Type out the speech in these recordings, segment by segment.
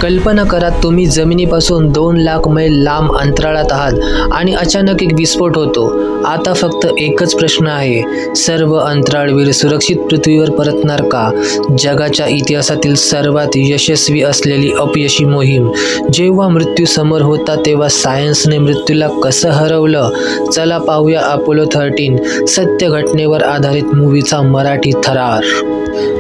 कल्पना करा तुम्ही जमिनीपासून 2 लाख मैल लांब अंतराळात आहात आणि अचानक एक विस्फोट होतो. आता फक्त एकच प्रश्न आहे, सर्व अंतराळवीर सुरक्षित पृथ्वीवर परतणार का? जगाच्या इतिहासातील सर्वात यशस्वी असलेली अपयशी मोहीम. जेव्हा मृत्यू समोर होता तेव्हा सायन्सने मृत्यूला कसं हरवलं? चला पाहूया अपोलो 13 सत्य घटनेवर आधारित मूवीचा मराठी थरार.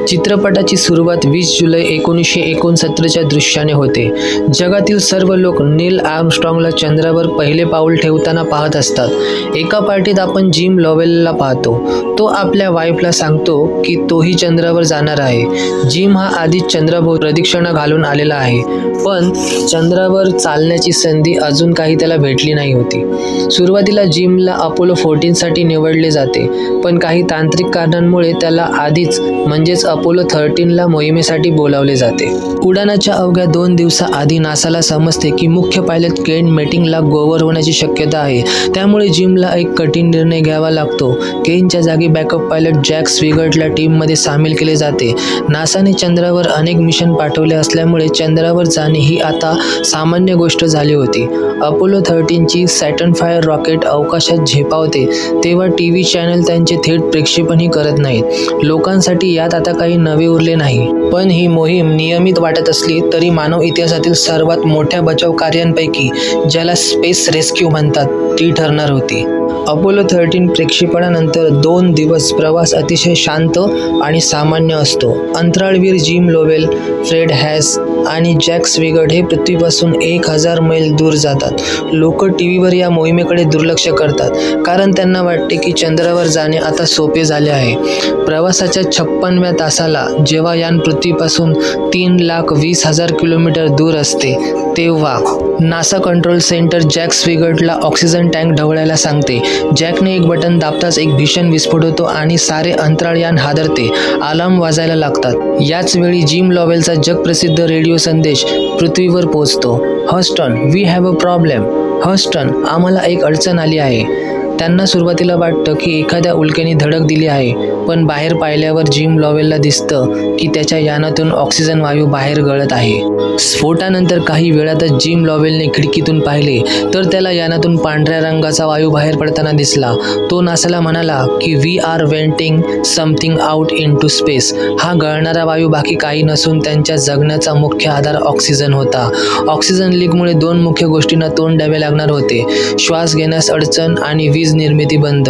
चित्रपटाची सुरुवात 20 जुलै 1969च्या दृश्याने होते. जगातील सर्व लोक नील आर्मस्ट्रॉंगला चंद्रावर पहिले पाऊल ठेवताना पाहत असतात. एका पार्टीत आपण जिम लॉवेलला पाहतो. तो आपल्या वाईफला सांगतो की तोही चंद्रावर जाणार आहे. जिम हा आधीच चंद्राभोवती प्रदक्षिणा घालून आलेला आहे, पण चंद्रावर चालण्याची संधी अजून काही त्याला भेटली नाही होती. सुरुवातीला जिमला अपोलो 14 साठी निवडले जाते, पण काही तांत्रिक कारणांमुळे त्याला आधीच म्हणजेच अपोलो 13ला मोहिमेसाठी बोलावले जाते. उड्डाणाच्या अवघ्या 2 दिवसाआधी नासाला समजते की मुख्य पायलट केन मेटिंगला गोवर होण्याची शक्यता आहे. त्यामुळे जिमला एक कठीण निर्णय घ्यावा लागतो. केनच्या जागी बॅकअप पायलट जॅक स्विगर्टला टीममध्ये सामील केले जाते. नासाने चंद्रावर अनेक मिशन पाठवले असल्यामुळे चंद्रावर जाणे ही आता सामान्य गोष्ट झाली होती. अपोलो 13ची सॅटर्न V रॉकेट अवकाशात झेपावते तेव्हा टीव्ही चॅनल त्यांचे थेट प्रक्षेपणही करत नाहीत. लोकांसाठी यात आता काही नवे उरले नाही. पण ही मोहीम नियमित वाटत असली तरी मानव इतिहासातील सर्वात मोठ्या बचाव कार्यांपैकी, ज्याला स्पेस रेस्क्यू म्हणतात, ती ठरणार होती. अपोलो 13 प्रक्षेपणानंतर 2 दिवस प्रवास अतिशय शांत आणि सामान्य असतो. अंतराळवीर जिम लोवेल, फ्रेड हॅस आणि जॅक स्विगर्ट हे पृथ्वीपासून 1000 मैल दूर जातात. लोक टीव्हीवर या मोहिमेकडे दुर्लक्ष करतात, कारण त्यांना वाटते की चंद्रावर जाणे आता सोपे झाले आहे. प्रवासाच्या 56व्या तासाला जेव्हा यान पृथ्वीपासून 3,20,000 किलोमीटर दूर असते, तेव्हा नासा कंट्रोल सेंटर जॅक स्विगर्टला ऑक्सिजन टँक ढवळायला सांगते. जॅकने एक बटन दाबताच एक भीषण विस्फोट होतो आणि सारे अंतराळयान हादरते. अलार्म वाजायला लागतात. याच वेळी जिम लॉवेलचा जगप्रसिद्ध रेडिओ संदेश पृथ्वीवर पोहोचतो. Houston, we have a problem. Houston, आम्हाला एक अडचण आली आहे. त्यांना सुरुवातीला वाटतं की एखाद्या उल्केने धडक दिली आहे, पण बाहेर पाहिल्यावर जिम लॉवेलला दिसतं की त्याच्या यानातून ऑक्सिजन वायू बाहेर गळत आहे. स्फोटानंतर काही वेळातच जिम लॉवेलने खिडकीतून पाहिले तर त्याला यानातून पांढऱ्या रंगाचा वायू बाहेर पडताना दिसला. तो नासाला म्हणाला की we are venting something out into space. हा गळणारा वायू बाकी काही नसून त्यांच्या जगण्याचा मुख्य आधार ऑक्सिजन होता. ऑक्सिजन लीकमुळे 2 मुख्य गोष्टींना तोंड द्यावे लागणार होते, श्वास घेण्यास अडचण आणि वीज निर्मिती बंद.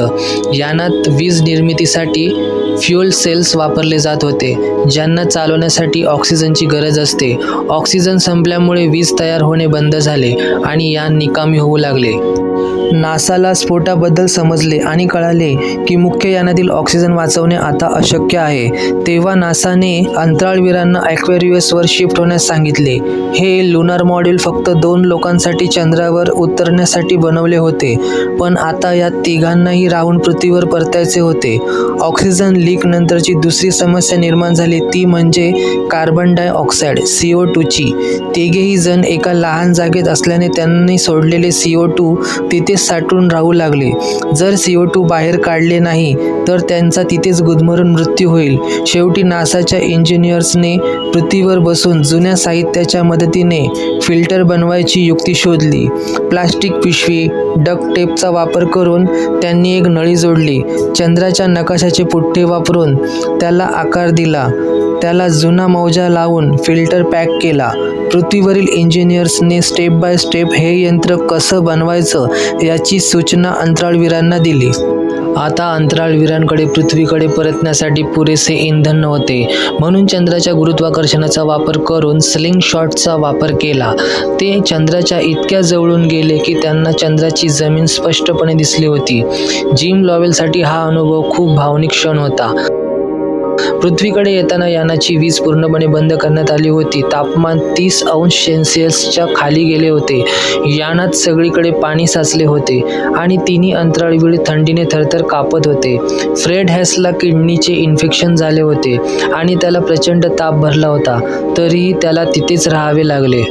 यानात वीज निर्मितीसाठी फ्युएल सेल्स वापरले जात होते, ज्यांना चालवण्यासाठी ऑक्सिजनची गरज असते. ऑक्सिजन संपल्यामुळे वीज तयार होणे बंद झाले आणि यान निकामी होऊ लागले. नासाला स्फोटाबद्दल समजले आणि कळाले की मुख्य यानातील ऑक्सिजन वाचवणे आता अशक्य आहे. तेव्हा नासाने अंतराळवीरांना ॲक्वेरियसवर शिफ्ट होण्यास सांगितले. हे लुनार मॉड्यूल फक्त 2 लोकांसाठी चंद्रावर उतरण्यासाठी बनवले होते, पण आता या तिघांनाही राहून पृथ्वीवर परतायचे होते. ऑक्सिजन लीक नंतरची दुसरी समस्या निर्माण झाली, ती म्हणजे कार्बन डायऑक्साईड CO2ची. तिघेही जण एका लहान जागेत असल्याने त्यांनी सोडलेले CO2 तिथे साठून राहू लागले. जर CO2 बाहेर काढले नाही तर त्यांचा तिथेच गुदमरून मृत्यू होईल. शेवटी नासाच्या इंजिनियर्सने पृथ्वीवर बसून जुन्या साहित्याच्या मदतीने फिल्टर बनवायची युक्ती शोधली. प्लास्टिक पिशवी, डक्ट टेपचा वापर करून त्यांनी एक नळी जोडली. चंद्राच्या नकाशाचे पुठ्ठे वापरून त्याला आकार दिला. त्याला जुना मौजा लावून फिल्टर पॅक केला. पृथ्वीवरील इंजिनियर्सने स्टेप बाय स्टेप हे यंत्र कसं बनवायचं याची सूचना अंतराळवीरांना दिली. आता अंतराळवीरांकडे पृथ्वीकडे परतण्यासाठी पुरेसे इंधन नव्हते, म्हणून चंद्राच्या गुरुत्वाकर्षणाचा वापर करून स्लिंग शॉटचा वापर केला. ते चंद्राच्या इतक्या जवळून गेले की त्यांना चंद्राची जमीन स्पष्टपणे दिसली होती. जिम लॉवेलसाठी हा अनुभव खूप भावनिक क्षण होता. पृथ्वीकडे येताना यानाची वीज पूर्णपणे बंद करण्यात आली होती. तापमान 30°C खाली गेले होते. यानात सगळीकडे पाणी साचले होते आणि तिन्ही अंतराळवीर थंडीने थरथर कापत होते. फ्रेड हॅसला किडनीचे इन्फेक्शन झाले होते आणि त्याला प्रचंड ताप भरला होता, तरीही त्याला तिथेच राहावे लागले.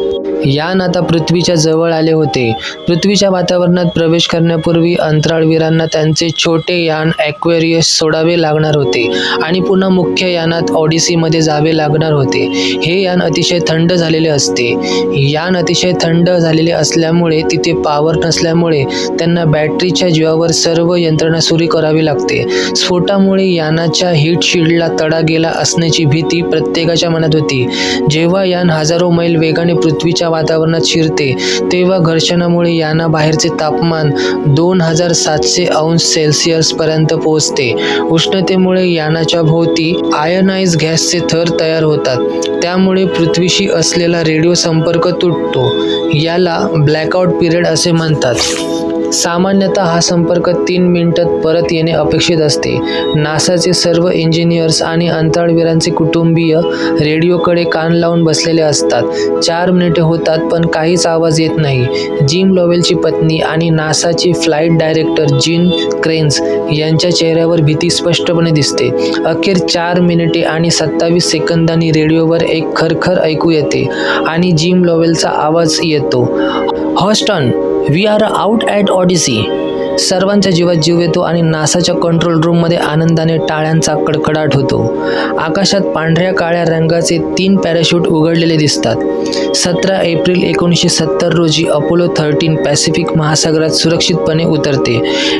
यान आता पृथ्वीच्या जवळ आले होते. पृथ्वीच्या वातावरणात प्रवेश करण्यापूर्वी अंतराळवीरांना त्यांचे छोटे यान ॲक्वेरियस सोडावे लागणार होते आणि पुन्हा मुख्य यानात ऑडिसीमध्ये जावे लागणार होते. हे यान अतिशय थंड झालेले असते. यान अतिशय थंड झालेले असल्यामुळे तिथे पॉवर नसल्यामुळे त्यांना बॅटरीच्या जीवावर सर्व यंत्रणा सुरू करावी लागते. स्फोटामुळे यानाच्या हीट शील्डला तडा गेला असण्याची भीती प्रत्येकाच्या मनात होती. जेव्हा यान हजारो मैल वेगाने पृथ्वीच्या वातावरणात शिरते तेव्हा घर्षणामुळे यानाबाहेरचे तापमान 2700 अंश सेल्सिअस पर्यंत पोहोचते. उष्णतेमुळे यानाच्या भोवती आयनाइज गॅसचे थर तयार होतात. त्यामुळे पृथ्वीशी असलेला रेडिओ संपर्क तुटतो. याला ब्लॅकआउट पिरियड असे म्हणतात. सामान्यतः हा संपर्क 3 मिनिटात परत येणे अपेक्षित असते. नासाचे सर्व इंजिनियर्स आणि अंतराळवीरांचे कुटुंबीय रेडिओकडे कान लावून बसलेले असतात. 4 मिनिटे होतात पण काहीच आवाज येत नाही. जिम लोवेलची पत्नी आणि नासाची फ्लाईट डायरेक्टर जीन क्रेन्स यांच्या चेहऱ्यावर भीती स्पष्टपणे दिसते. अखेर 4 मिनिटे आणि 27 सेकंदांनी रेडिओवर एक खरखर ऐकू येते आणि जिम लोवेलचा आवाज येतो. Houston, we are out at Odyssey. सर्वांच्या जीवात जीव येतो आणि नासाच्या कंट्रोल रूममध्ये आनंदाने टाळ्यांचा कडकडाट होतो. आकाशात पांढऱ्या काळ्या रंगाचे 3 पॅराशूट उघडलेले दिसतात. 17 एप्रिल 1970 रोजी अपोलो 13 पॅसिफिक महासागरात सुरक्षितपणे उतरते.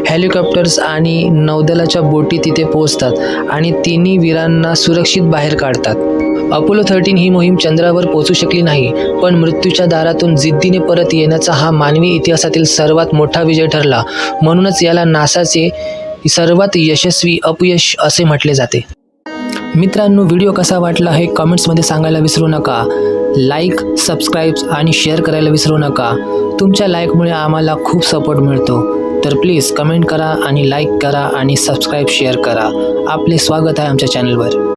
हेलिकॉप्टर्स आणि नौदलाच्या बोटी तिथे पोहोचतात आणि तिन्ही वीरांना सुरक्षित बाहेर काढतात. अपोलो 13 ही मोहीम चंद्रावर पोहोचू शकली नाही, पण मृत्यूच्या दारातून जिद्दीने परत येण्याचा हा मानवी इतिहासातील सर्वात मोठा विजय ठरला. म्हणूनच याला नासाचे सर्वात यशस्वी अपयश असे म्हटले जाते. मित्रांनो, व्हिडिओ कसा वाटला हे कमेंट्समध्ये सांगायला विसरू नका. लाईक, सबस्क्राईब आणि शेअर करायला विसरू नका. तुमच्या लाईकमुळे आम्हाला खूप सपोर्ट मिळतो. तर प्लीज कमेंट करा आणि लाईक करा आणि सबस्क्राईब शेअर करा. आपले स्वागत आहे आमच्या चॅनलवर.